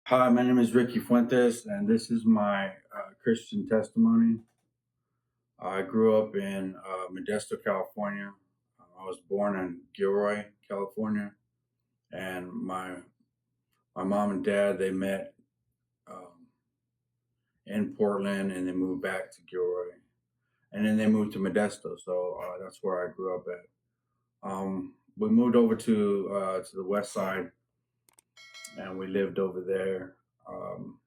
Hi, my name is Ricky Fuentes, and this is my Christian testimony. I grew up in Modesto, California. I was born in Gilroy, California, and my mom and dad they met um, in Portland, and they moved back to Gilroy, and then they moved to Modesto. So that's where I grew up at. We moved over to the west side, and we lived over there. Um,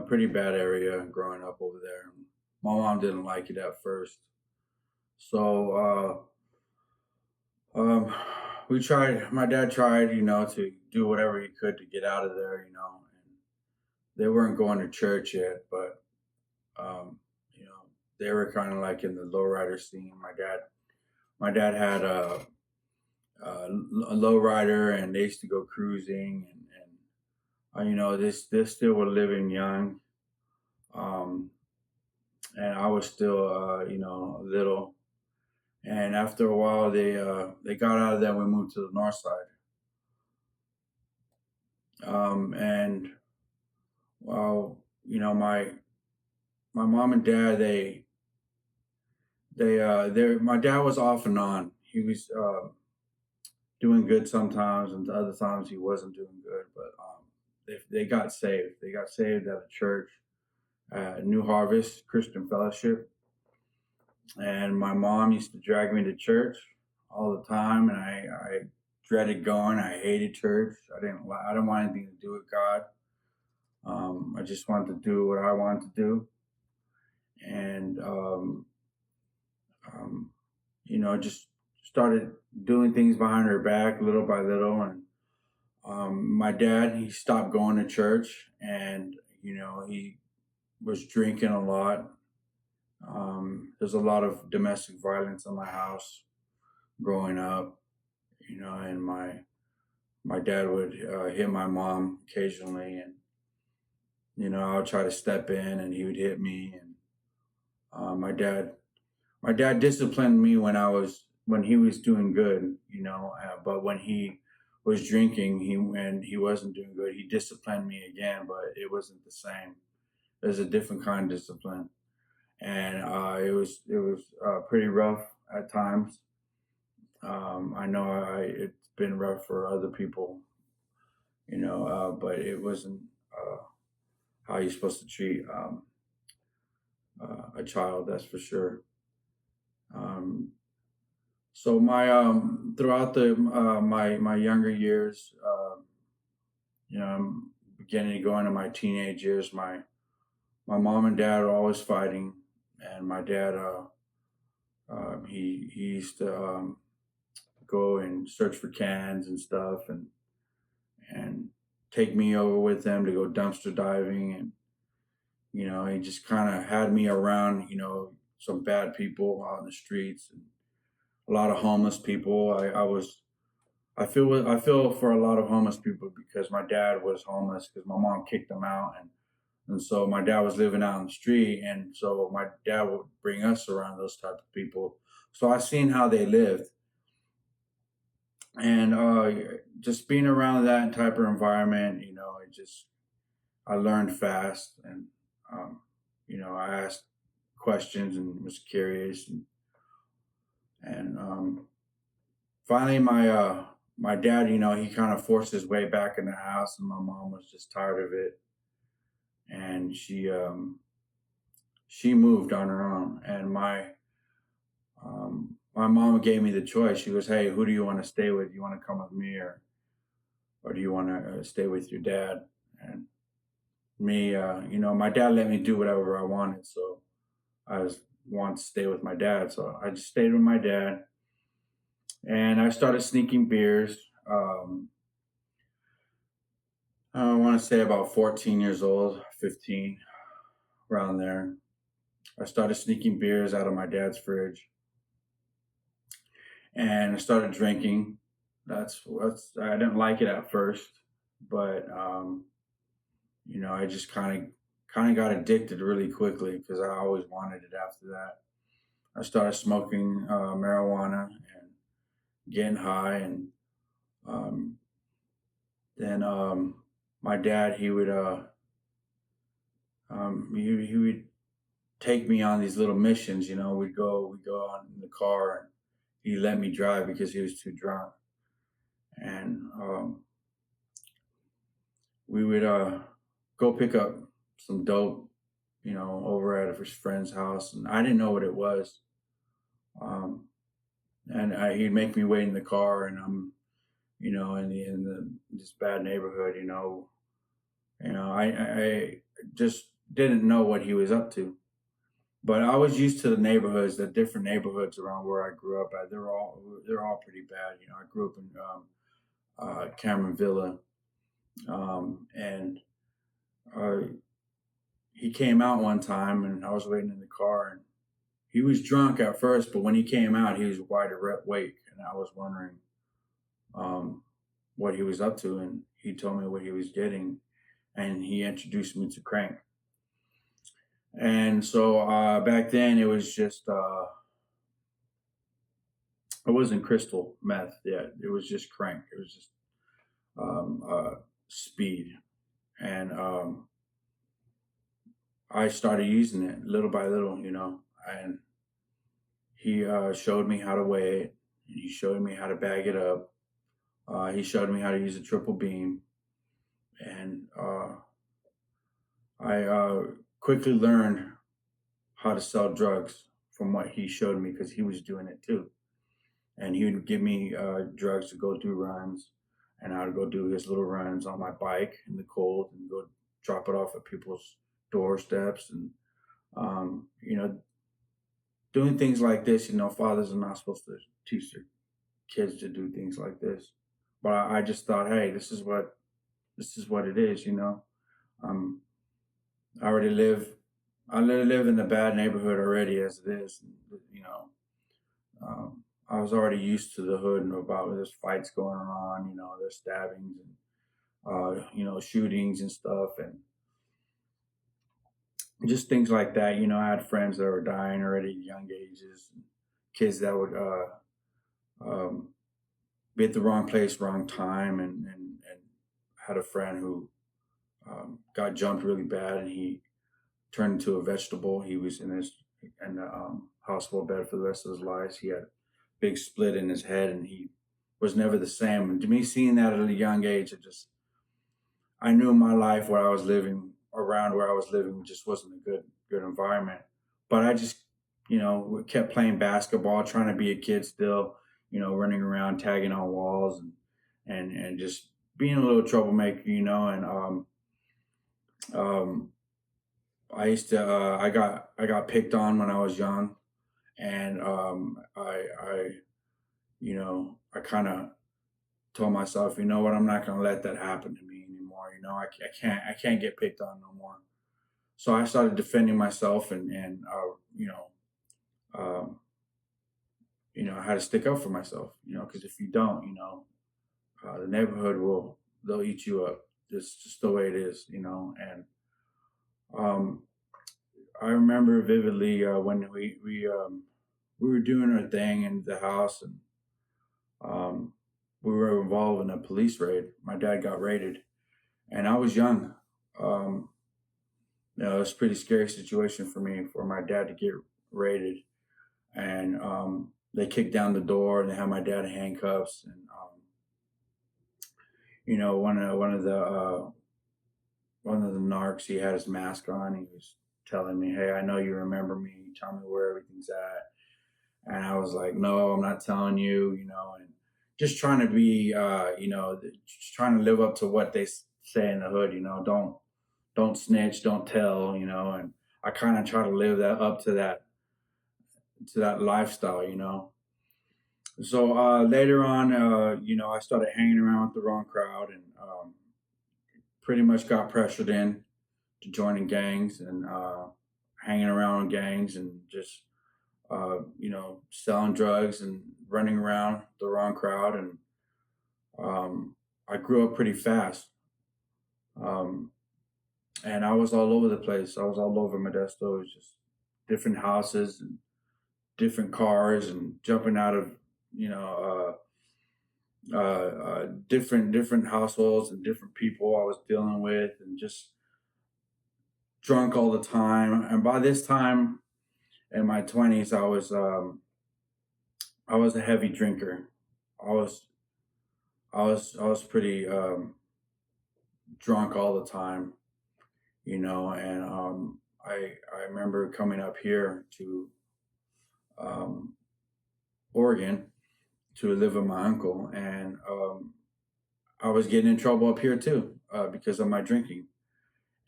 Pretty bad area growing up over there. My mom didn't like it at first. So we tried, my dad tried, to do whatever he could to get out of there, and they weren't going to church yet, but, um, you know, they were kind of like in the lowrider scene. My dad had a lowrider and they used to go cruising they still were living young. Um, and I was still, little. And after a while, they got out of there. And we moved to the north side. And well, my mom and dad they my dad was off and on. He was doing good sometimes, and other times he wasn't doing good. But they got saved. They got saved at a church, New Harvest Christian Fellowship. And my mom used to drag me to church all the time, and I dreaded going. I hated church. I didn't want anything to do with God. I just wanted to do what I wanted to do, and um, just started doing things behind her back little by little. And my dad, he stopped going to church, and he was drinking a lot. There's a lot of domestic violence in my house growing up, and my dad would hit my mom occasionally, and I'll try to step in, and he would hit me. And my dad disciplined me when he was doing good, but when he was drinking, when he wasn't doing good, he disciplined me again, but it wasn't the same. It was a different kind of discipline, and it was pretty rough at times. I know it's been rough for other people, but it wasn't uh, how you're supposed to treat a child, that's for sure. Um, so my throughout the my younger years, I'm beginning to go into my teenage years. My mom and dad are always fighting, and my dad he used to go and search for cans and stuff, and take me over with him to go dumpster diving. And he just kind of had me around some bad people out in the streets, and a lot of homeless people. I feel for a lot of homeless people because my dad was homeless because my mom kicked him out. And so my dad was living out in the street, and so my dad would bring us around those type of people. So I seen how they lived, and just being around that type of environment, I learned fast. And I asked questions and was curious. And finally, my dad, he kind of forced his way back in the house, and my mom was just tired of it, and she moved on her own. And my mom gave me the choice. She goes, "Hey, who do you want to stay with? You want to come with me, or do you want to stay with your dad?" And me, my dad let me do whatever I wanted, so I just wanted to stay with my dad. So I just stayed with my dad, and I started sneaking beers. I want to say about 14 years old, 15, around there. I started sneaking beers out of my dad's fridge, and I started drinking. I didn't like it at first, but I just kind of got addicted really quickly because I always wanted it after that. I started smoking marijuana and getting high, and then my dad, he would take me on these little missions. We'd go out in the car, and he let me drive because he was too drunk. And we would go pick up some dope, over at his friend's house, and I didn't know what it was. Um, and he'd make me wait in the car, and I'm, in this bad neighborhood. I just didn't know what he was up to. But I was used to the neighborhoods, the different neighborhoods around where I grew up at. They're all pretty bad. I grew up in Cameron Villa, and uh, he came out one time, and I was waiting in the car, and he was drunk at first, but when he came out, he was wide awake, and I was wondering um, what he was up to, and he told me what he was getting, and he introduced me to crank. And so back then, it was just it wasn't crystal meth yet. It was just crank. It was just speed, and I started using it little by little, and he showed me how to weigh it. He showed me how to bag it up. He showed me how to use a triple beam, and I quickly learned how to sell drugs from what he showed me because he was doing it too. And he would give me drugs to go do runs, and I would go do his little runs on my bike in the cold and go drop it off at people's doorsteps, and doing things like this. Fathers are not supposed to teach their kids to do things like this, but I just thought, hey, this is what it is. Um, I already live. I live in a bad neighborhood already as it is. I was already used to the hood and about there's fights going on. There's stabbings and shootings and stuff, and just things like that. I had friends that were dying already at young ages, and kids that would um, be at the wrong place, wrong time, and had a friend who got jumped really bad, and he turned into a vegetable. He was in the hospital bed for the rest of his life. He had a big split in his head, and he was never the same. And to me, seeing that at a young age, I knew my life where I was living around where I was living just wasn't a good environment. But I just kept playing basketball, trying to be a kid still, running around tagging on walls and just being a little troublemaker, and um, I used to I got picked on when I was young, and I kind of told myself, you know what, I'm not going to let that happen to me anymore. I can't get picked on no more. So I started defending myself, and um, I had to stick up for myself, because if you don't, the neighborhood they'll eat you up. It's just the way it is, and um, I remember vividly when we were doing our thing in the house, and um, we were involved in a police raid. My dad got raided, and I was young. Um, it was a pretty scary situation for me for my dad to get raided, and they kicked down the door and they had my dad in handcuffs, and one of the narcs, he had his mask on. He was telling me, "Hey, I know you remember me. Tell me where everything's at." And I was like, "No, I'm not telling you." And just trying to be, just trying to live up to what they say in the hood. Don't snitch, don't tell. And I kind of try to live that up to that lifestyle. So later on, I started hanging around with the wrong crowd, and pretty much got pressured in to joining gangs, and hanging around gangs, and just selling drugs and running around the wrong crowd. And I grew up pretty fast, um, and I was all over the place. I was all over Modesto. It was just different houses and different cars, and jumping out of you know different households and different people I was dealing with, and just drunk all the time. And by this time in my 20s, I was a heavy drinker. I was I was pretty drunk all the time, you know. And I remember coming up here to um, Oregon to live with my uncle, and I was getting in trouble up here too because of my drinking.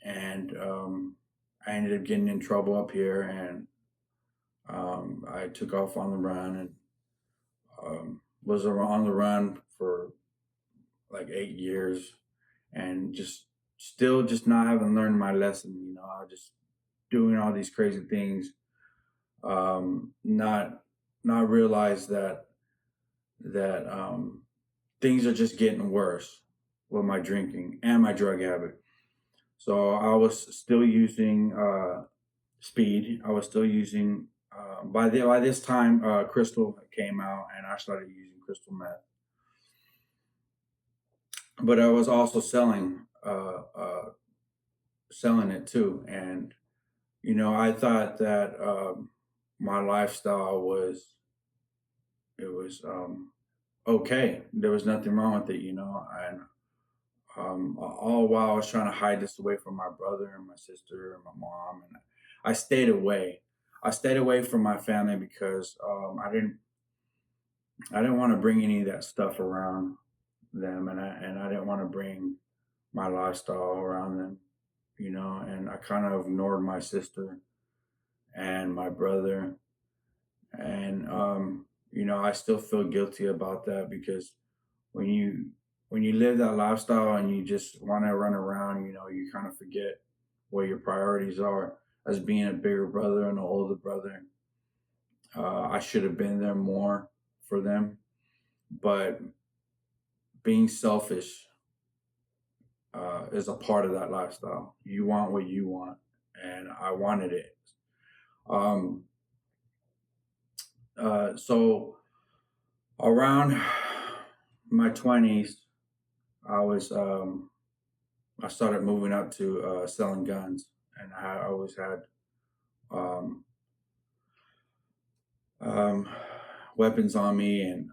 And I ended up getting in trouble up here, and I took off on the run, and was on the run for like 8 years, and just still just not having learned my lesson. You know, I just doing all these crazy things, not realize that things are just getting worse with my drinking and my drug habit. So I was still using speed. I was still using by this time crystal came out, and I started using crystal meth. But I was also selling it too. And you know, I thought that my lifestyle was it was okay. There was nothing wrong with it, you know. And all while I was trying to hide this away from my brother and my sister and my mom, and I stayed away. I stayed away from my family because I didn't want to bring any of that stuff around them, and I didn't want to bring my lifestyle around them, you know. And I kind of ignored my sister and my brother, and you know, I still feel guilty about that because when you live that lifestyle and you just want to run around, you know, you kind of forget what your priorities are. As being a bigger brother and an older brother, I should have been there more for them, but being selfish is a part of that lifestyle. You want what you want, and I wanted it. Um, so around my 20s, I was I started moving up to selling guns, and I always had um, um, weapons on me, and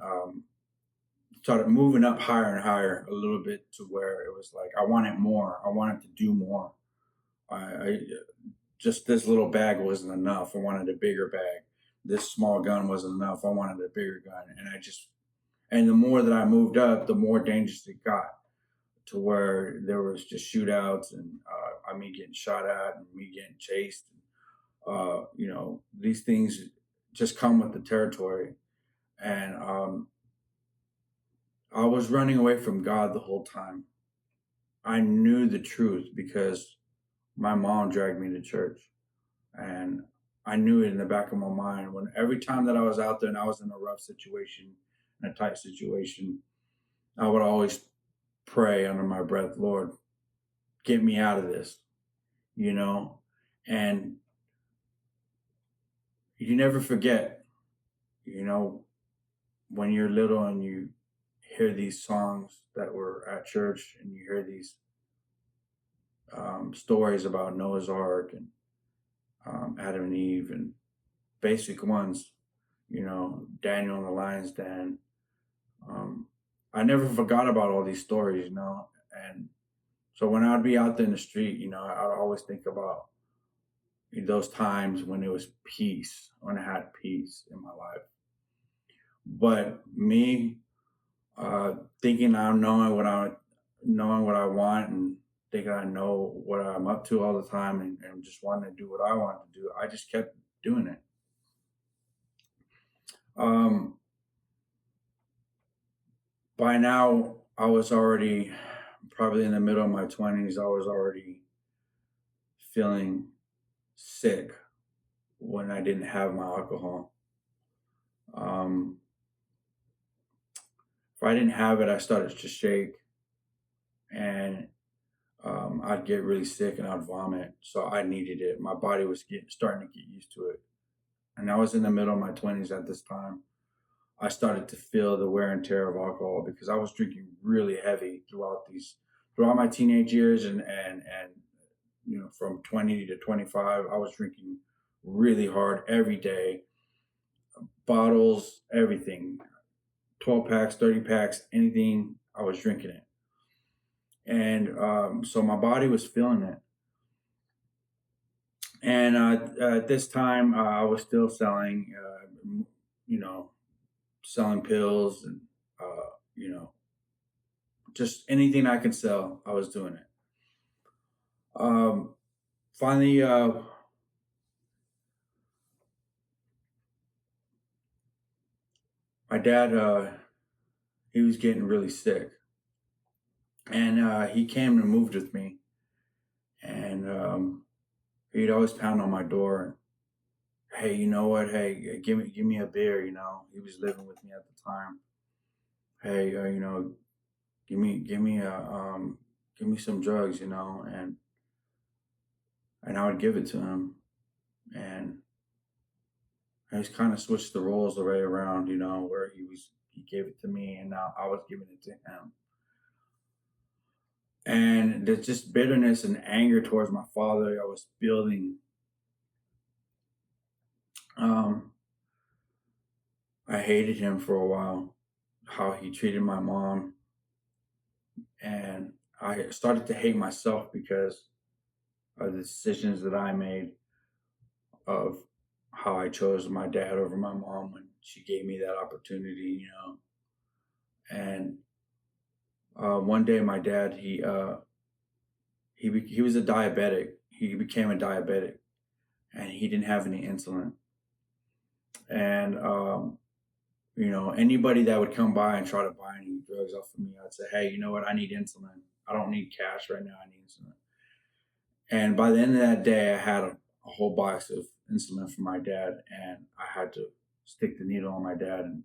started moving up higher and higher a little bit to where it was like I wanted more. I wanted to do more. I just this little bag wasn't enough. I wanted a bigger bag. This small gun wasn't enough. I wanted a bigger gun, and and the more that I moved up, the more dangerous it got to where there was just shootouts, and I me getting shot at and me getting chased. You know, these things just come with the territory, and I was running away from God the whole time. I knew the truth because my mom dragged me to church, and I knew it in the back of my mind. When every time that I was out there and I was in a rough situation, in a tight situation, I would always pray under my breath, Lord, get me out of this, you know? And you never forget, you know, when you're little and you hear these songs that were at church, and you hear these stories about Noah's Ark and Adam and Eve, and basic ones, you know, Daniel in the lion's den. Um, I never forgot about all these stories, you know. And so when I'd be out there in the street, you know, I'd always think about those times when it was peace, when I had peace in my life. But me thinking I'm knowing what I want, and thinking I know what I'm up to all the time, and just wanting to do what I want to do, I just kept doing it. Um, by now, I was already probably in the middle of my 20s. I was already feeling sick when I didn't have my alcohol. Um, if I didn't have it, I started to shake, and I'd get really sick and I'd vomit. So I needed it. My body was starting to get used to it. And I was in the middle of my 20s at this time. I started to feel the wear and tear of alcohol because I was drinking really heavy throughout my teenage years and from 20 to 25 I was drinking really hard every day, bottles, everything, 12 packs, 30 packs, anything, I was drinking it. And so my body was feeling it. And at this time, I was still selling, you know, selling pills and, you know, just anything I could sell, I was doing it. Finally, my dad, he was getting really sick. And he came and moved with me. And he'd always pound on my door. Hey, you know what? Hey, give me a beer. He was living with me at the time. Hey, give me some drugs. And I would give it to him. And I just kind of switched the roles the way around. Where he gave it to me, and now I was giving it to him. And there's just bitterness and anger towards my father I was building. Um, I hated him for a while, how he treated my mom, and I started to hate myself because of the decisions that I made, of how I chose my dad over my mom when she gave me that opportunity. And one day, my dad he was a diabetic. He became a diabetic, and he didn't have any insulin. And anybody that would come by and try to buy any drugs off of me, I'd say, hey, you know what? I need insulin. I don't need cash right now. I need insulin. And by the end of that day, I had a whole box of insulin for my dad, and I had to stick the needle on my dad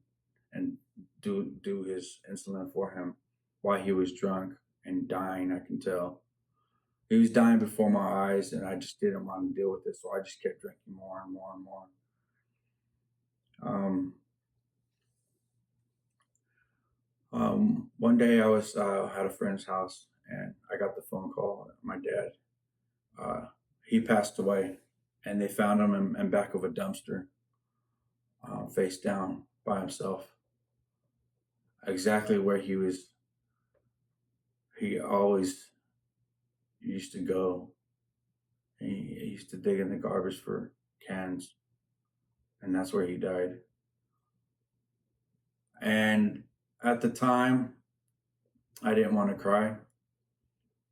and do his insulin for him while he was drunk and dying. I can tell he was dying before my eyes, and I just didn't want to deal with it, so I just kept drinking more and more and more. Um, One day I was at a friend's house, and I got the phone call. My dad, he passed away, and they found him in back of a dumpster, face down by himself, exactly where he always used to go. He used to dig in the garbage for cans, and that's where he died. And at the time, I didn't want to cry.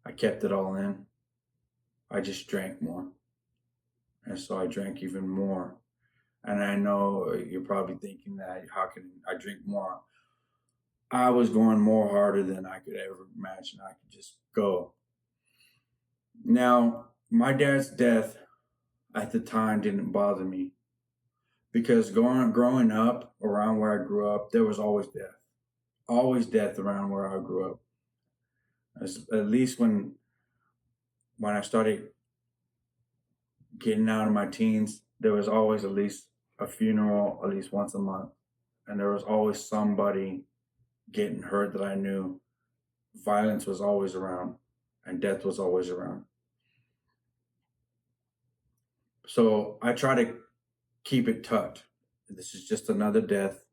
I kept it all in. I just drank more. And so I drank even more. And I know you're probably thinking that, how can I drink more? I was going more harder than I could ever imagine I could just go. Now, my dad's death at the time didn't bother me because growing up around where I grew up, there was always death around where I grew up. At least when I started getting out of my teens, there was always at least a funeral at least once a month, and there was always somebody getting hurt that I knew. Violence was always around, and death was always around. So I try to keep it tucked. This is just another death.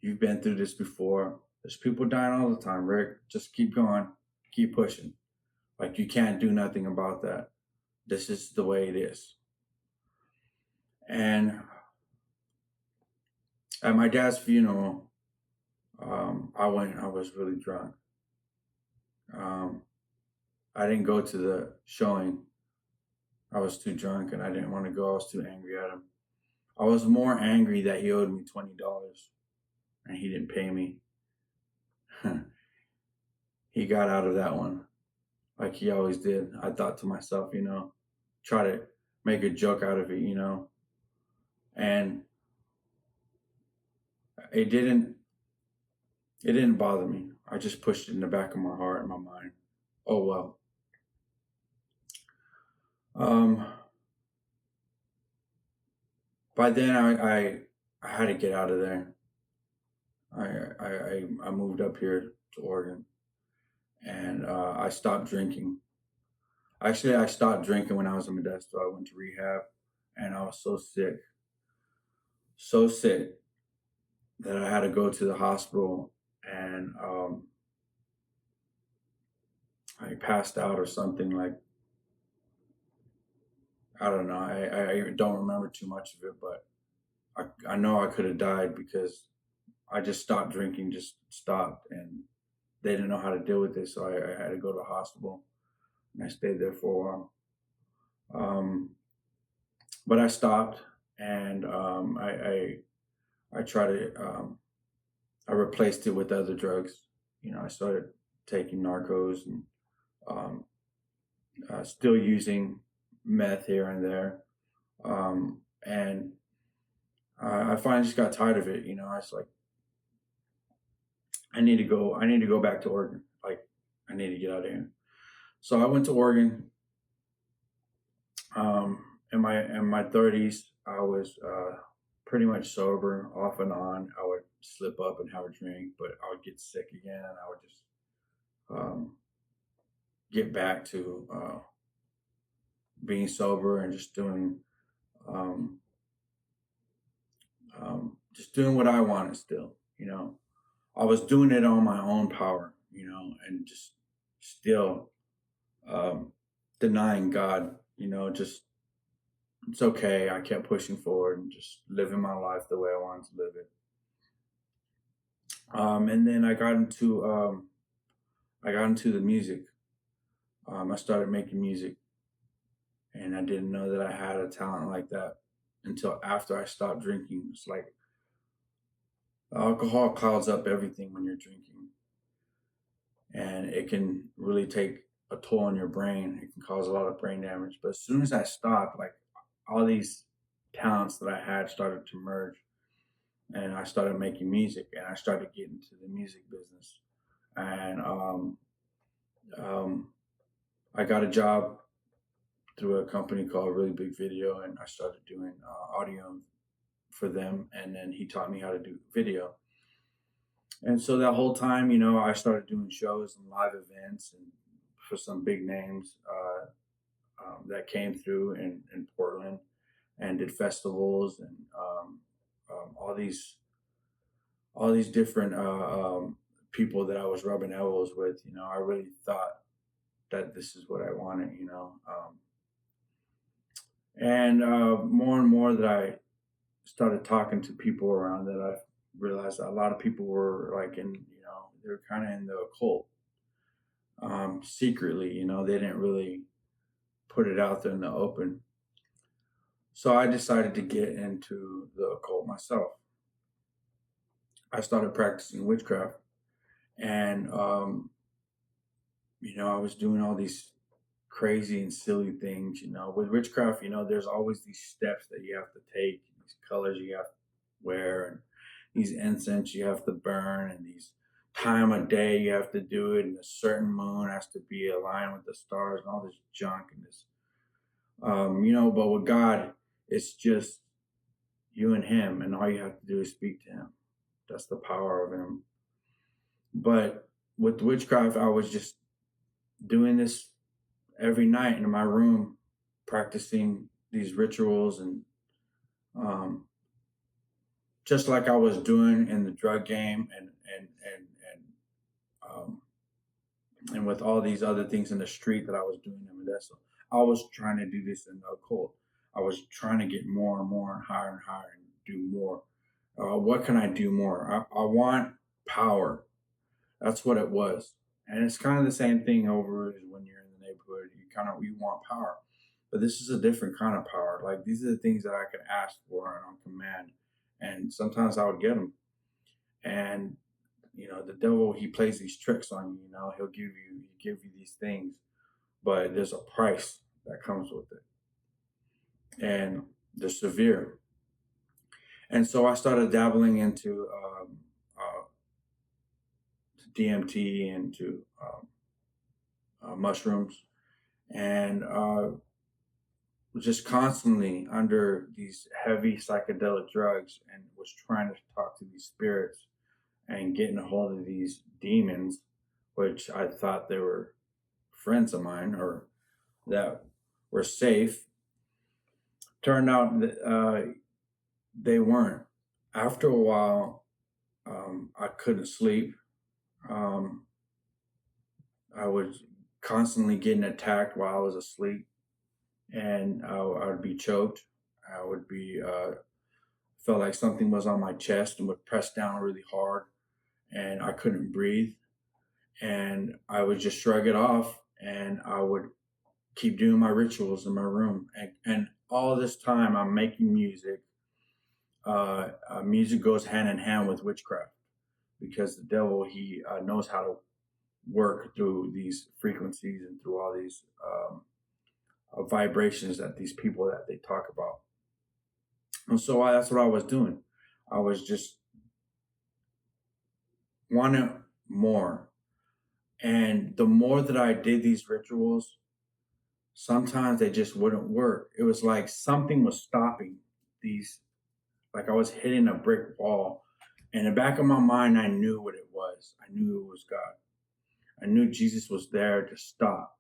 You've been through this before. There's people dying all the time, Rick. Just keep going, keep pushing. Like, you can't do nothing about that. This is the way it is. And at my dad's funeral, I was really drunk. I didn't go to the showing. I was too drunk and I didn't want to go. I was too angry at him. I was more angry that he owed me $20 and he didn't pay me. He got out of that one like he always did. I thought to myself, try to make a joke out of it, and it didn't bother me. I just pushed it in the back of my heart and my mind. Oh well. By then I had to get out of there. I moved up here to Oregon, and I stopped drinking. Actually, I stopped drinking when I was in Modesto. I went to rehab, and I was so sick that I had to go to the hospital, and I passed out or something. Like, I don't know. I don't remember too much of it, but I know I could have died because I just stopped drinking, just stopped, and they didn't know how to deal with it, so I had to go to the hospital, and I stayed there for a while. But I stopped, and I tried to I replaced it with other drugs. I started taking narcos and um, still using meth here and there, and I finally just got tired of it. I was like, I need to go. I need to go back to Oregon. Like, I need to get out of here. So I went to Oregon. In my 30s, I was pretty much sober, off and on. I would slip up and have a drink, but I would get sick again, and I would just um, get back to being sober and um, just doing what I wanted. Still, I was doing it on my own power, and just still um, denying God. Just it's okay. I kept pushing forward and just living my life the way I wanted to live it. And then I got into the music. I started making music, and I didn't know that I had a talent like that until after I stopped drinking. It's like alcohol clouds up everything when you're drinking, and it can really take a toll on your brain. It can cause a lot of brain damage. But as soon as I stopped, like, all these talents that I had started to merge, and I started making music, and I started getting into the music business. And um, I got a job through a company called Really Big Video, and I started doing audio for them. And then he taught me how to do video. And so that whole time, I started doing shows and live events and for some big names that came through in Portland, and did festivals and all these different people that I was rubbing elbows with. I really thought that this is what I wanted. And more and more that I started talking to people around, that I realized that a lot of people were like they're kind of in the occult secretly. They didn't really put it out there in the open. So I decided to get into the occult myself. I started practicing witchcraft, and I was doing all these crazy and silly things. With witchcraft, there's always these steps that you have to take, these colors you have to wear, and these incense you have to burn, and these time of day you have to do it, and a certain moon has to be aligned with the stars, and all this junk and this. But with God, it's just you and Him, and all you have to do is speak to Him. That's the power of Him. But with witchcraft, I was just doing this every night in my room, practicing these rituals, and um, just like I was doing in the drug game, um, and with all these other things in the street that I was doing in Modesto, I was trying to do this in the occult. I was trying to get more and more and higher and do more. What can I do more? I want power. That's what it was. And it's kind of the same thing over as when you're in the neighborhood. You want power. But this is a different kind of power. Like, these are the things that I could ask for and on command. And sometimes I would get them. And the devil, he plays these tricks on you. He'll give you these things, but there's a price that comes with it, and they're severe. And so I started dabbling into DMT, and to mushrooms, and just constantly under these heavy psychedelic drugs, and was trying to talk to these spirits, and getting a hold of these demons, which I thought they were friends of mine or that were safe. Turned out that they weren't. After a while, I couldn't sleep. Um, I was constantly getting attacked while I was asleep, and I would be choked. I would be felt like something was on my chest and would press down really hard, and I couldn't breathe. And I would just shrug it off, and I would keep doing my rituals in my room. And all this time, I'm making music. Music goes hand in hand with witchcraft because the devil he knows how to work through these frequencies and through all these vibrations that these people that they talk about. And so that's what I was doing. I was just wanting more. And the more that I did these rituals, sometimes they just wouldn't work. It was like something was stopping these, like I was hitting a brick wall. In the back of my mind, I knew what it was. I knew it was God. I knew Jesus was there to stop.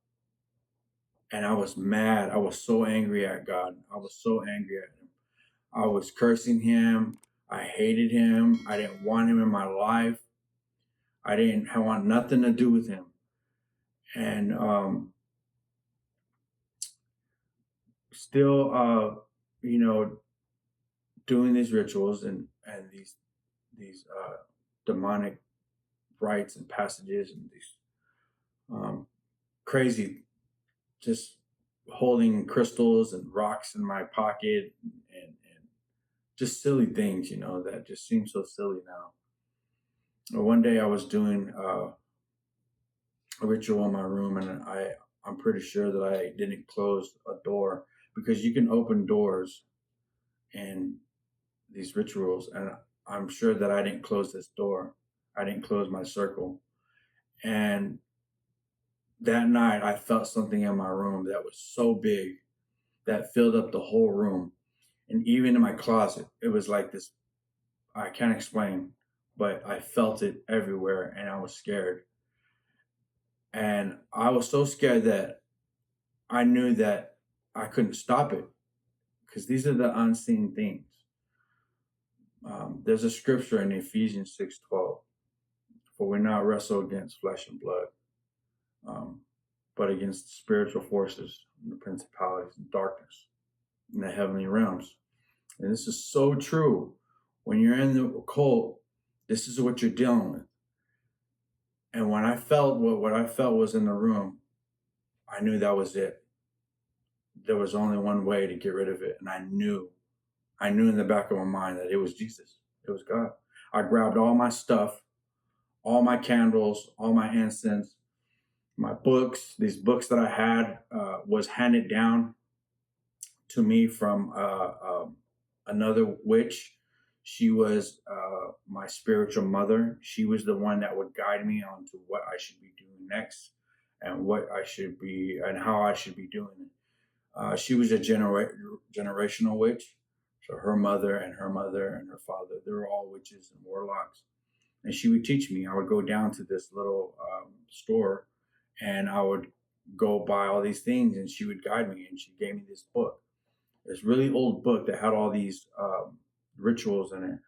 And I was mad. I was so angry at God. I was so angry at him. I was cursing him. I hated him. I didn't want him in my life. I want nothing to do with him. And still, doing these rituals and these demonic rites and passages and these crazy, just holding crystals and rocks in my pocket and just silly things, that just seem so silly now. One day I was doing a ritual in my room, and I'm pretty sure that I didn't close a door because you can open doors in these rituals, and I'm sure that I didn't close this door. I didn't close my circle. And that night I felt something in my room that was so big that filled up the whole room. And even in my closet, it was like this. I can't explain, but I felt it everywhere and I was scared. And I was so scared that I knew that I couldn't stop it because these are the unseen things. There's a scripture in Ephesians 6:12, for we not wrestle against flesh and blood, but against spiritual forces and the principalities and darkness in the heavenly realms. And this is so true. When you're in the occult, this is what you're dealing with. And when I felt what I felt was in the room, I knew that was it. There was only one way to get rid of it. And I knew in the back of my mind that it was Jesus. It was God. I grabbed all my stuff, all my candles, all my incense, my books. These books that I had was handed down to me from another witch. She was my spiritual mother. She was the one that would guide me on to what I should be doing next and what I should be and how I should be doing it. She was a generational witch. So her mother and her mother and her father, they were all witches and warlocks. And she would teach me. I would go down to this little store and I would go buy all these things and she would guide me. And she gave me this book, this really old book that had all these rituals in it.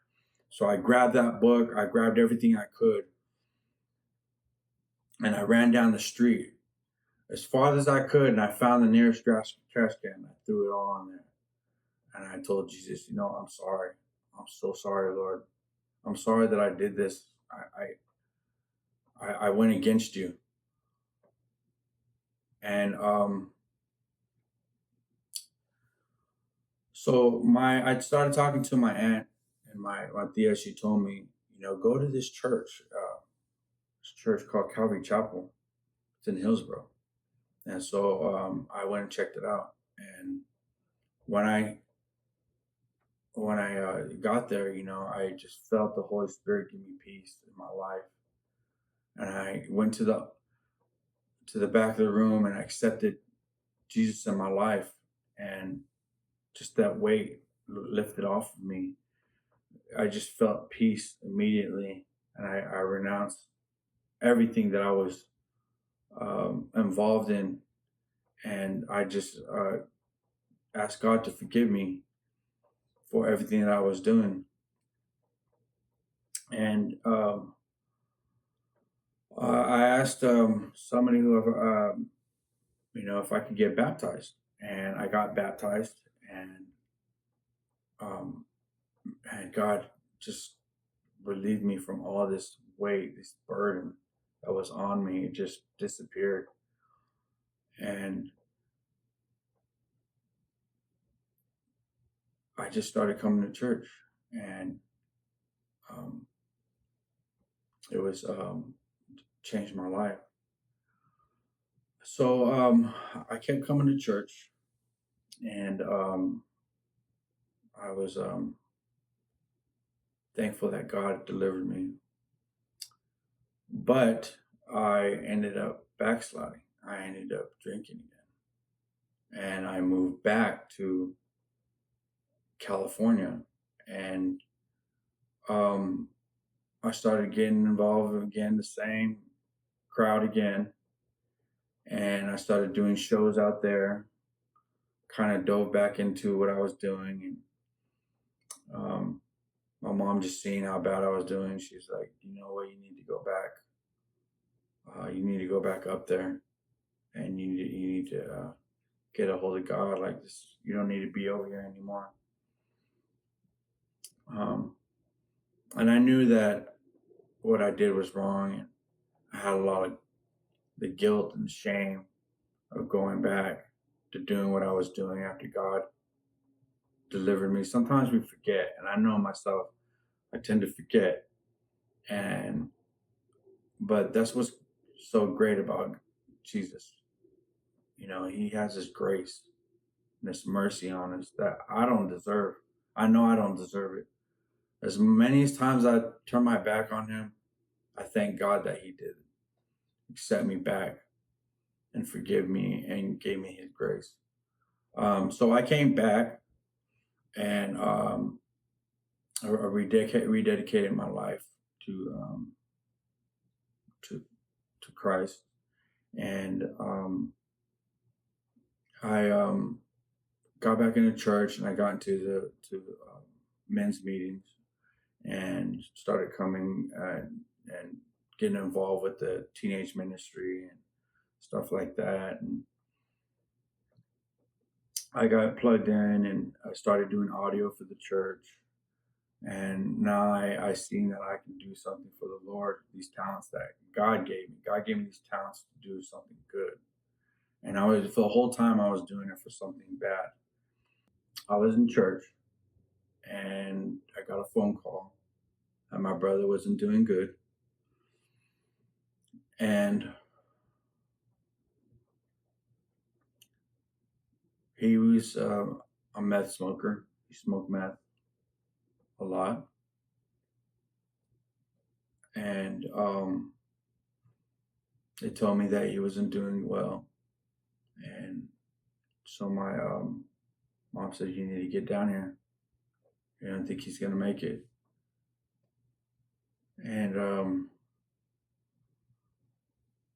So I grabbed that book. I grabbed everything I could. And I ran down the street as far as I could. And I found the nearest trash can. I threw it all on there. And I told Jesus, I'm sorry. I'm so sorry, Lord. I'm sorry that I did this. I went against you. And so I started talking to my aunt and my tia. She told me, go to this church called Calvary Chapel. It's in Hillsborough. And so I went and checked it out. And when I got there, I just felt the Holy Spirit give me peace in my life. And I went to the back of the room and I accepted Jesus in my life, and just that weight lifted off of me. I just felt peace immediately. and I renounced everything that I was involved in, and I just asked God to forgive me for everything that I was doing. And I asked somebody who, if I could get baptized, and I got baptized, and um, and God just relieved me from all this weight, this burden that was on me. It just disappeared, and I just started coming to church, and um, it was changed my life. So I kept coming to church, and I was thankful that God delivered me. But I ended up backsliding. I ended up drinking again, and I moved back to California, and um, I started getting involved again, the same crowd again, and I started doing shows out there. Kind of dove back into what I was doing, and my mom just seeing how bad I was doing, she's like, "You know what? You need to go back. You need to go back up there, and you need to get a hold of God. Like this, you don't need to be over here anymore." Um, and I knew that what I did was wrong, and I had a lot of the guilt and shame of going back to doing what I was doing after God delivered me. Sometimes we forget, and I know myself, I tend to forget, and but that's what's so great about Jesus. He has His grace and His mercy on us that I don't deserve. I know I don't deserve it. As many as times I turn my back on Him, I thank God that He did accept me back and forgive me and gave me His grace. So I came back, and I rededicated my life to to to Christ, and I got back into church, and I got into the to men's meetings, and started coming and getting involved with the teenage ministry and stuff like that. And I got plugged in, and I started doing audio for the church. And now I seen that I can do something for the Lord. These talents that God gave me. God gave me these talents to do something good. And I was, for the whole time, I was doing it for something bad. I was in church, and I got a phone call, and my brother wasn't doing good, and he was a meth smoker. He smoked meth a lot, and they told me that he wasn't doing well, and so my mom said, "You need to get down here. I don't think he's gonna make it." And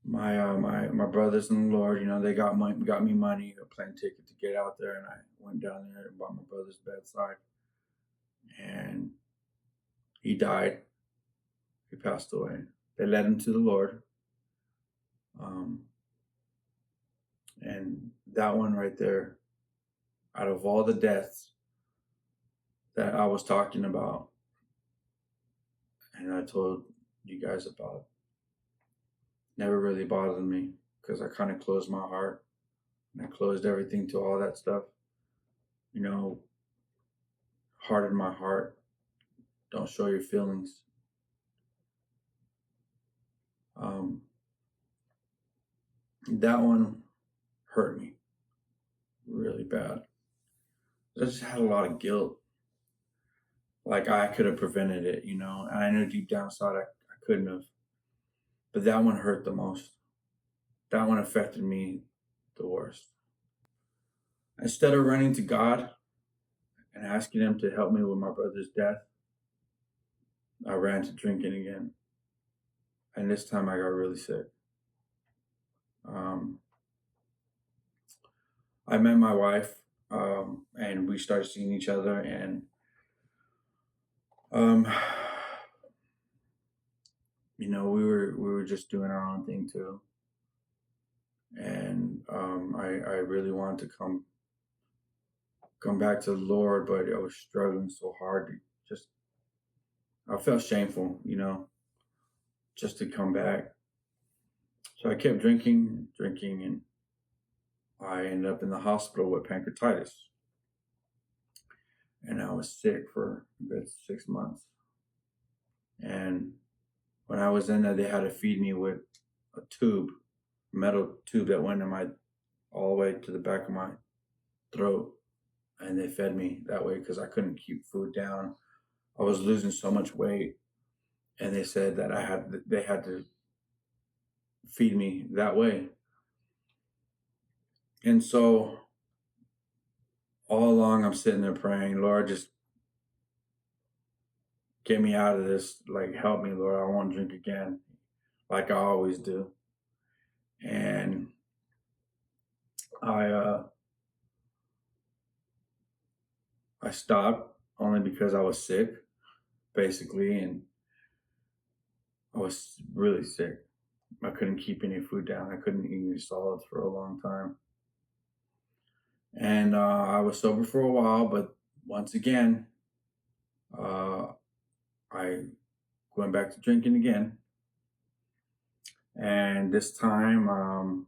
my brothers in the Lord, they got me money, a plane ticket to get out there, and I went down there and by my brother's bedside, and he died. He passed away. They led him to the Lord, um, and that one right there, out of all the deaths that I was talking about, and I told you guys about, never really bothered me because I kind of closed my heart, and I closed everything to all that stuff. You know, harden my heart. Don't show your feelings. Um, that one hurt me really bad. I just had a lot of guilt. Like I could have prevented it, and I knew deep down inside I couldn't have. But that one hurt the most. That one affected me the worst. Instead of running to God and asking Him to help me with my brother's death, I ran to drinking again. and this time I got really sick. Um, I met my wife, and we started seeing each other, and um, we were just doing our own thing too, and I really wanted to come back to the Lord, but I was struggling so hard to just I felt shameful, just to come back. So I kept drinking, and I ended up in the hospital with pancreatitis, and I was sick for a good 6 months. And when I was in there, they had to feed me with a metal tube that went in my all the way to the back of my throat, and they fed me that way because I couldn't keep food down. I was losing so much weight, and they said that they had to feed me that way. And so all along, I'm sitting there praying, Lord, just get me out of this. Like, help me, Lord. I won't drink again, like I always do. And I I stopped only because I was sick, basically, and I was really sick. I couldn't keep any food down. I couldn't eat any solids for a long time. And I was sober for a while, but once again, uh, I went back to drinking again. And this time,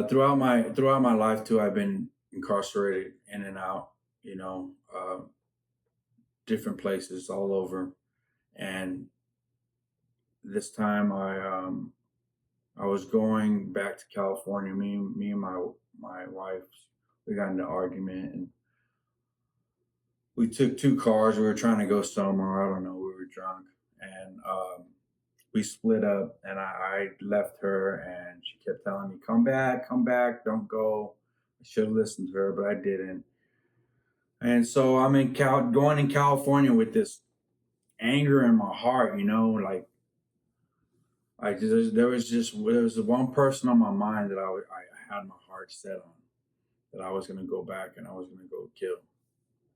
throughout my life too, I've been incarcerated in and out, different places all over. And this time, I was going back to California. Me and my wife, we got into an argument, and we took two cars. We were trying to go somewhere. I don't know. We were drunk, and we split up. And I left her, and she kept telling me, come back, don't go." I should have listened to her, but I didn't. And so I'm going in California with this anger in my heart. Like there was one person on my mind that I had my heart set on, that I was going to go back and I was going to go kill.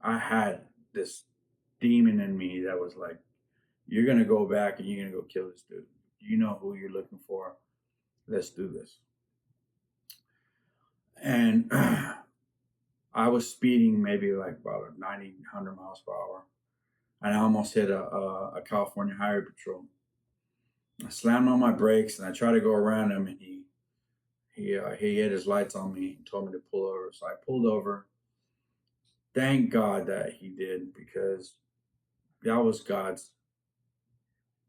I had this demon in me that was like, "You're going to go back and you're going to go kill this dude. You know who you're looking for. Let's do this." And I was speeding maybe like about 90, 100 miles per hour. And I almost hit a California Highway Patrol. I slammed on my brakes and I tried to go around him, and he hit his lights on me and told me to pull over. So I pulled over. Thank God that he did, because that was God's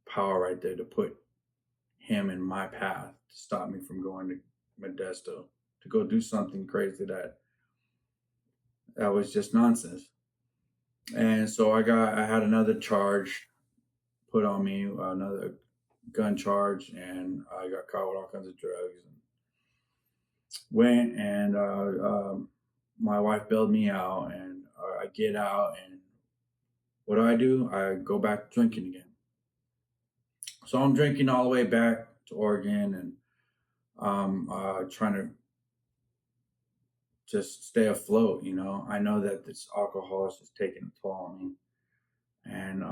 power right there to put him in my path to stop me from going to Modesto to go do something crazy that was just nonsense. And so I had another charge put on me, another gun charge, and I got caught with all kinds of drugs. And went and my wife bailed me out, and I get out, and what do? I go back drinking again. So I'm drinking all the way back to Oregon, and trying to just stay afloat. I know that this alcohol is just taking a toll on me, and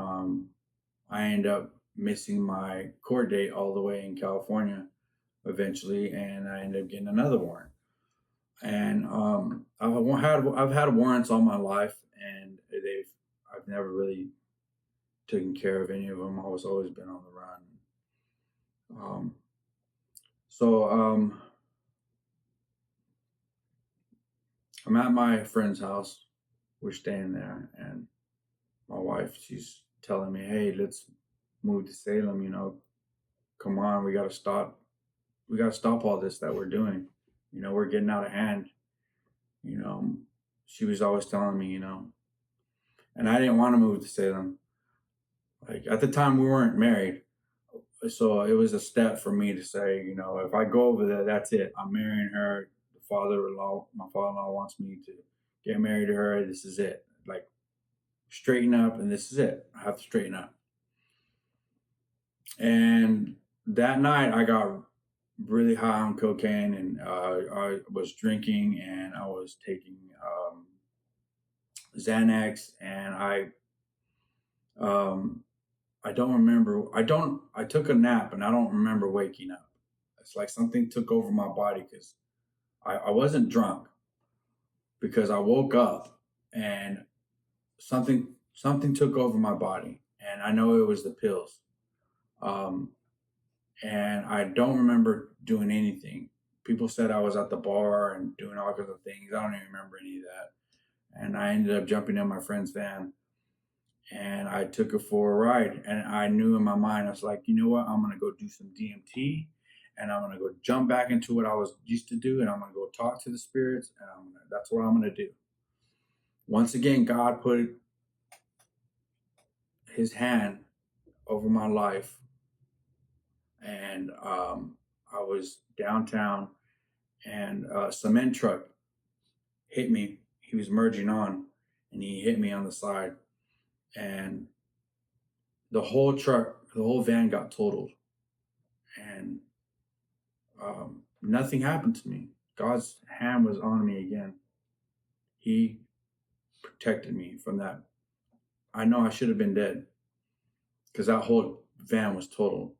I end up missing my court date all the way in California eventually, and I end up getting another warrant. And I've had warrants all my life, and I've never really taken care of any of them. I was always been on the run. So I'm at my friend's house. We're staying there, and my wife, she's telling me, "Hey, let's move to Salem. Come on, we got to stop. We got to stop all this that we're doing. We're getting out of hand." You know, she was always telling me, and I didn't want to move to Salem. Like, at the time, we weren't married, so it was a step for me to say, if I go over there, that's it. I'm marrying her. My father-in-law wants me to get married to her. This is it. Like, straighten up, and this is it. I have to straighten up. And that night I got really high on cocaine, and I was drinking, and I was taking Xanax, and um, I don't remember. I took a nap, and I don't remember waking up. It's like something took over my body because I wasn't drunk, because I woke up and something took over my body, and I know it was the pills. Um, and I don't remember doing anything. People said I was at the bar and doing all kinds of things. I don't even remember any of that. And I ended up jumping in my friend's van, and I took it for a ride. And I knew in my mind, I was like, you know what? I'm gonna go do some DMT, and I'm gonna go jump back into what I was used to do, and I'm gonna go talk to the spirits, and that's what I'm gonna do. Once again, God put His hand over my life, and I was downtown, and a cement truck hit me. He was merging on, and he hit me on the side, and the whole van got totaled, and nothing happened to me. God's hand was on me again. He protected me from that. I know I should have been dead because that whole van was totaled.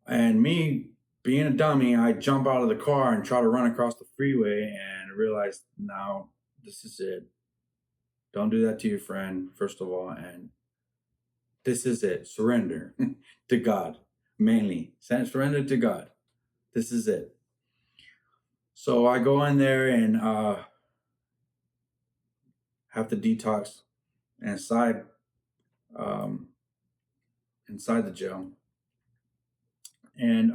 And me being a dummy, I jump out of the car and try to run across the freeway, and realize, now this is it. Don't do that to your friend, first of all, and this is it. Surrender to God, mainly. Surrender to God. This is it. So I go in there and have to detox inside um, inside the jail. And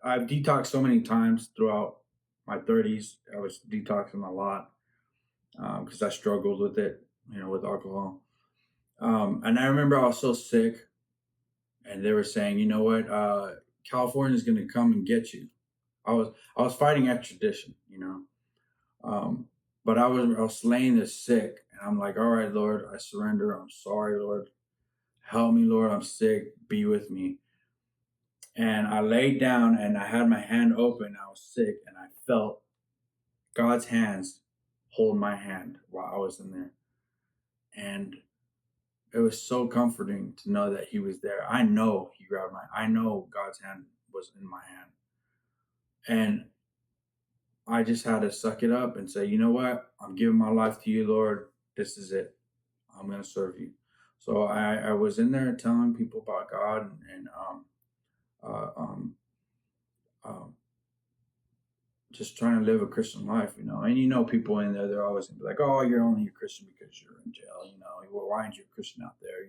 I've detoxed so many times throughout my 30s. I was detoxing a lot because I struggled with it, with alcohol. And I remember I was so sick, and they were saying, you know what, California is going to come and get you. I was fighting extradition, um, but I was laying there sick, and I'm like, all right, Lord, I surrender. I'm sorry, Lord, help me, Lord. I'm sick. Be with me. And I laid down, and I had my hand open. I was sick, and I felt God's hands hold my hand while I was in there, and it was so comforting to know that He was there. I know He grabbed my. I know God's hand was in my hand, and I just had to suck it up and say, you know what? I'm giving my life to you, Lord. This is it. I'm going to serve you. So I was in there telling people about God, and uh, um, um, just trying to live a Christian life, And people in there, they're always gonna be like, "Oh, you're only a Christian because you're in jail." Well, why aren't you a Christian out there?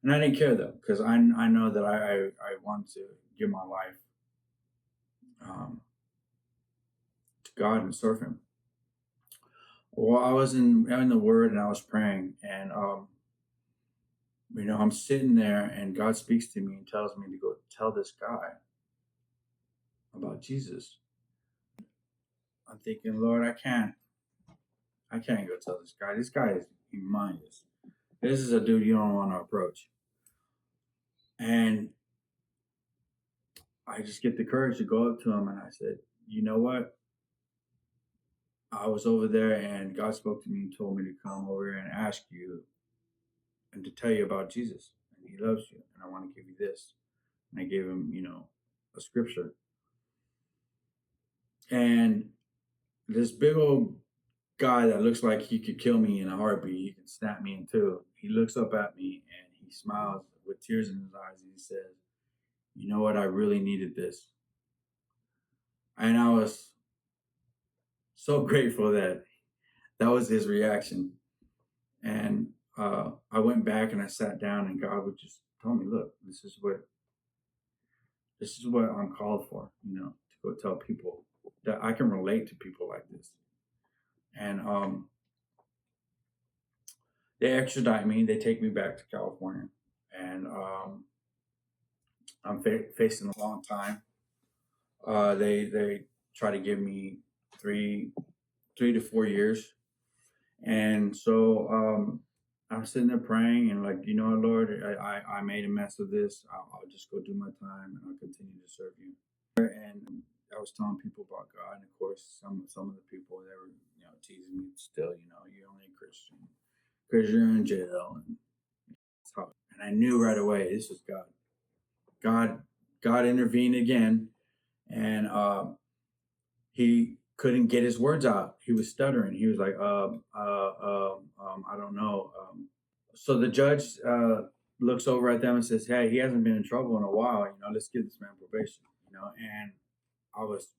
And I didn't care though, because I know that I wanted to give my life um, to God and serve Him. Well, I was in the Word, and I was praying, and I'm sitting there, and God speaks to me and tells me to go tell this guy about Jesus. I'm thinking, Lord, I can't go tell this guy. This guy is humongous. This is a dude you don't want to approach. And I just get the courage to go up to him, and I said, you know what? I was over there, and God spoke to me and told me to come over here and ask you and to tell you about Jesus. And He loves you, and I want to give you this. And I gave him, a scripture. And this big old guy that looks like he could kill me in a heartbeat, he can snap me in two. He looks up at me, and he smiles with tears in his eyes, and he says, you know what? I really needed this. And I was so grateful that was his reaction. And I went back and I sat down, and God would just tell me, look, this is what I'm called for, to go tell people that I can relate to people like this. And they extradite me. They take me back to California, and I'm facing a long time. They try to give me 3 to 4 years, and so I'm sitting there praying and like, Lord, I made a mess of this. I'll just go do my time and I'll continue to serve you. And I was telling people about God, and of course, some of the people they were teasing me still. You're only a Christian because you're in jail, and I knew right away this was God. God intervened again, and he couldn't get his words out. He was stuttering. He was like, I don't know. So the judge looks over at them and says, "Hey, he hasn't been in trouble in a while. Let's give this man probation." And I was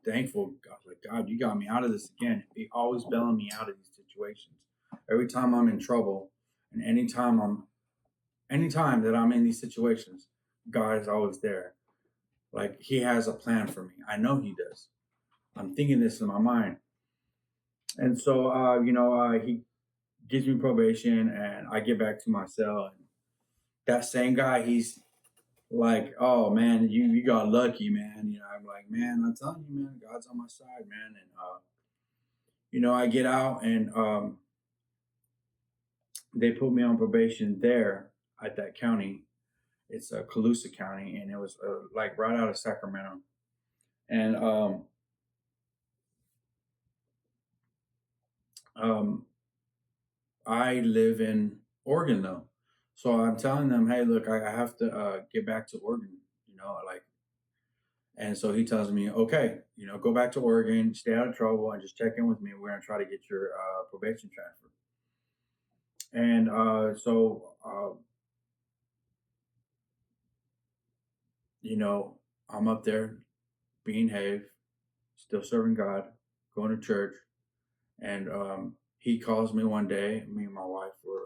thankful. I was like, God, you got me out of this again. He always bailing me out of these situations. Every time I'm in trouble, and anytime that I'm in these situations, God is always there. Like He has a plan for me. I know He does. I'm thinking this in my mind, and so He gives me probation, and I get back to my cell, and that same guy, he's like, "Oh man, you got lucky, man." I'm like, "Man, I'm telling you, man, God's on my side, man." And I get out, and they put me on probation there at that county. It's Colusa County, and it was like right out of Sacramento. And um, I live in Oregon though, so I'm telling them, "Hey, look, I have to get back to Oregon." Like, and so he tells me, "Okay, go back to Oregon, stay out of trouble, and just check in with me. We're gonna try to get your probation transfer." And I'm up there being Have, still serving God, going to church, and he calls me one day. Me and my wife were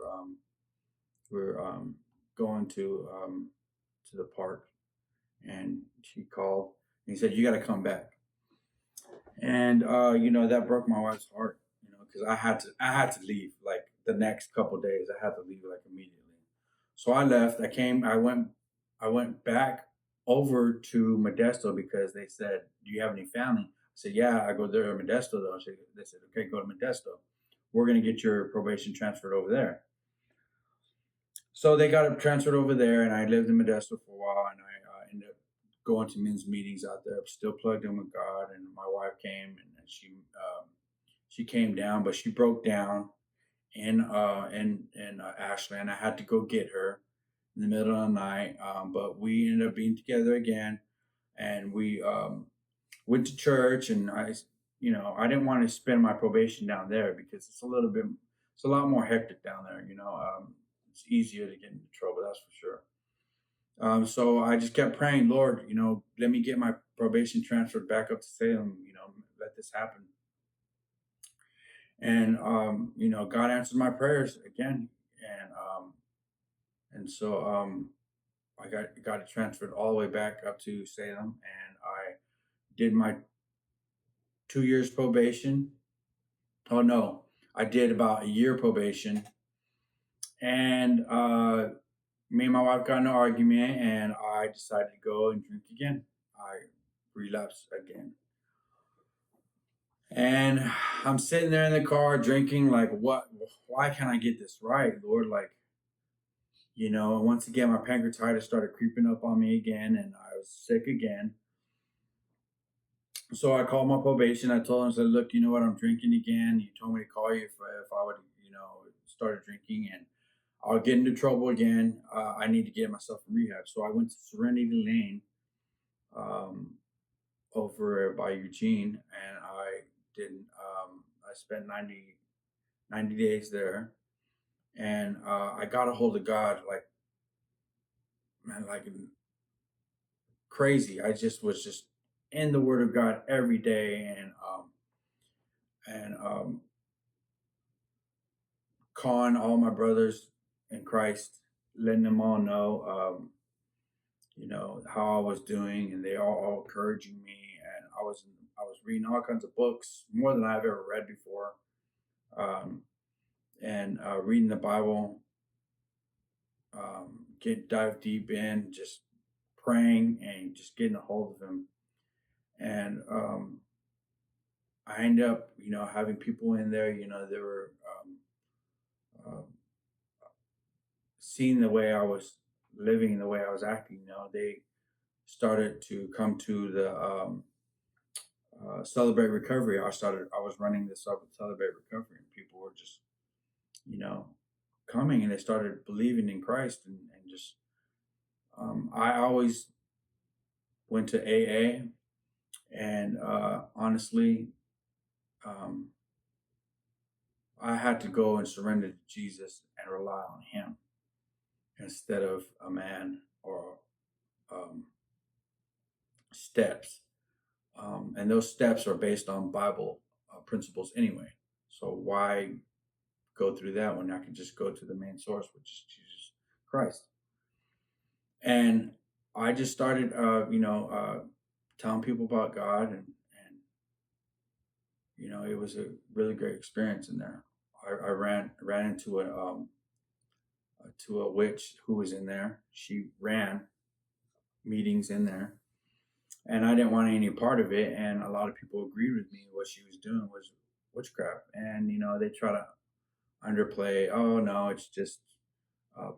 going to the park, and she called and he said, "You got to come back." And that broke my wife's heart, because I had to leave like the next couple of days. I had to leave like immediately. So I left. I went back over to Modesto because they said, "Do you have any family?" I said, "Yeah, I go there to Modesto though." They said, "Okay, go to Modesto. We're gonna get your probation transferred over there." So they got it transferred over there, and I lived in Modesto for a while, and I ended up going to men's meetings out there. Still plugged in with God, and my wife came, and she came down, but she broke down in Ashland. I had to go get her in the middle of the night, but we ended up being together again, and we went to church, and I didn't want to spend my probation down there because it's a lot more hectic down there. It's easier to get into trouble, that's for sure. So I just kept praying, Lord, let me get my probation transferred back up to Salem. Let this happen. And God answered my prayers again, and so I got it transferred all the way back up to Salem, and I did my 2 years probation. Oh no, I did about a year probation, and me and my wife got in an argument, and I decided to go and drink again. I relapsed again. And I'm sitting there in the car drinking, like, what? Why can't I get this right, Lord? Like, once again, my pancreatitis started creeping up on me again, and I was sick again. So I called my probation. I told him, I said, "Look, you know what? I'm drinking again. You told me to call you if I would, started drinking, and I'll get into trouble again. I need to get myself in rehab." So I went to Serenity Lane um, over by Eugene, and I spent 90 days there, and I got a hold of God, like, man, like crazy. I just was just in the Word of God every day, and calling all my brothers in Christ, letting them all know, how I was doing, and they all encouraging me. And I was reading all kinds of books, more than I've ever read before, um, and reading the Bible, dive deep in, just praying and just getting a hold of Him. And I ended up, having people in there. They were seeing the way I was living, the way I was acting, they started to come to the Celebrate Recovery. I was running this Celebrate Recovery, and people were just, you know, coming, and they started believing in Christ, and just, I always went to AA, and honestly, um, I had to go and surrender to Jesus and rely on Him instead of a man or um, steps. And those steps are based on Bible principles anyway. So why go through that when I can just go to the main source, which is Jesus Christ? And I just started, telling people about God, and it was a really great experience in there. I ran into a witch who was in there. She ran meetings in there, and I didn't want any part of it. And a lot of people agreed with me. What she was doing was witchcraft, and they try to underplay. Oh no, it's just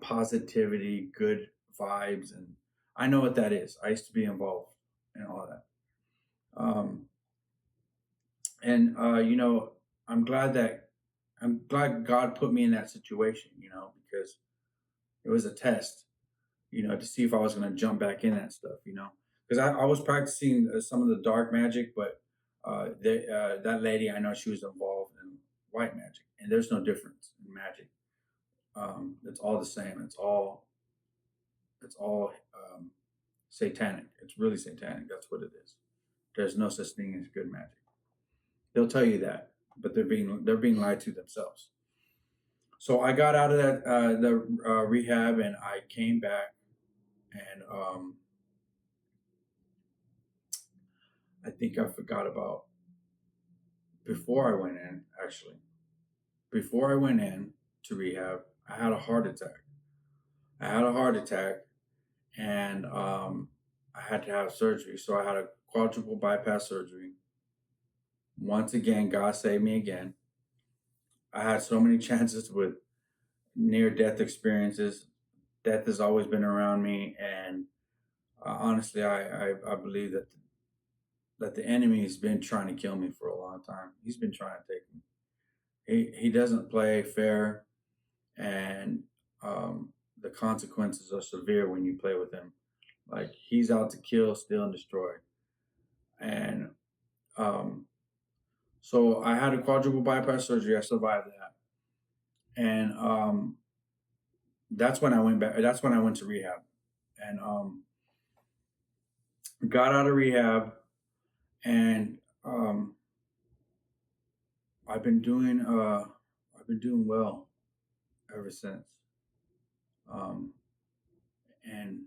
positivity, good vibes, and I know what that is. I used to be involved in all that. And I'm glad God put me in that situation, because it was a test, to see if I was going to jump back in that stuff, because I was practicing some of the dark magic, but that lady, I know she was involved in white magic, and there's no difference in magic. It's all the same. It's all satanic. It's really satanic. That's what it is. There's no such thing as good magic. They'll tell you that, but they're being lied to themselves. So I got out of the rehab, and I came back, and I think I forgot about before I went in. Actually, before I went in to rehab, I had a heart attack. And I had to have surgery. So I had a quadruple bypass surgery. Once again, God saved me again. I had so many chances with near death experiences. Death has always been around me, and honestly, I believe that the enemy has been trying to kill me for a long time. He's been trying to take me. He doesn't play fair, and the consequences are severe when you play with him. Like, he's out to kill, steal, and destroy. And so I had a quadruple bypass surgery. I survived that, and that's when I went back. That's when I went to rehab, and got out of rehab, and I've been doing well ever since. Um, and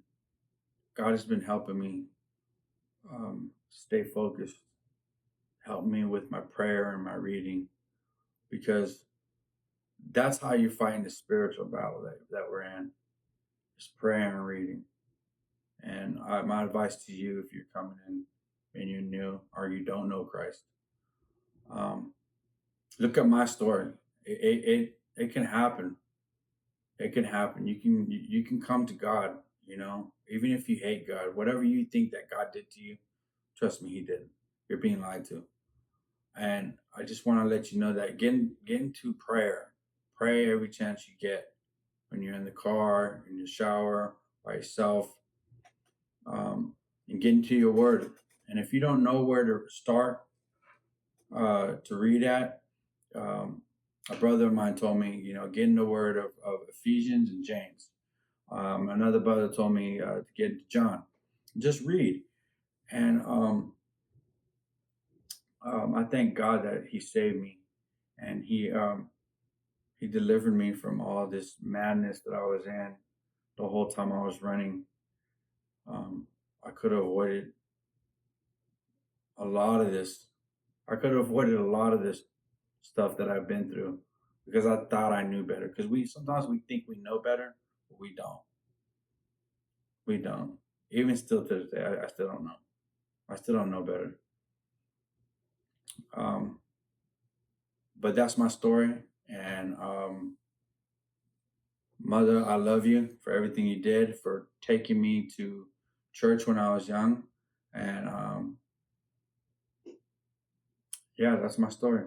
God has been helping me stay focused, help me with my prayer and my reading, because that's how you're fighting the spiritual battle that we're in. Just praying and reading. And my advice to you, if you're coming in and you're new or you don't know Christ, look at my story. It can happen. It can happen. You can come to God. Even if you hate God, whatever you think that God did to you, trust me, He didn't. You're being lied to. And I just want to let you know that get into prayer. Pray every chance you get, when you're in the car, in your shower, by yourself, and get into your word. And if you don't know where to start to read at, a brother of mine told me, get in the word of Ephesians and James. Another brother told me to get into John. Just read. And I thank God that He saved me, and He delivered me from all this madness that I was in the whole time I was running. I could have avoided a lot of this. I could have avoided a lot of this stuff that I've been through, because I thought I knew better. Because sometimes we think we know better, but we don't. We don't. Even still to this day, I still don't know. I still don't know better. But that's my story, and Mother, I love you for everything you did, for taking me to church when I was young. And yeah, that's my story.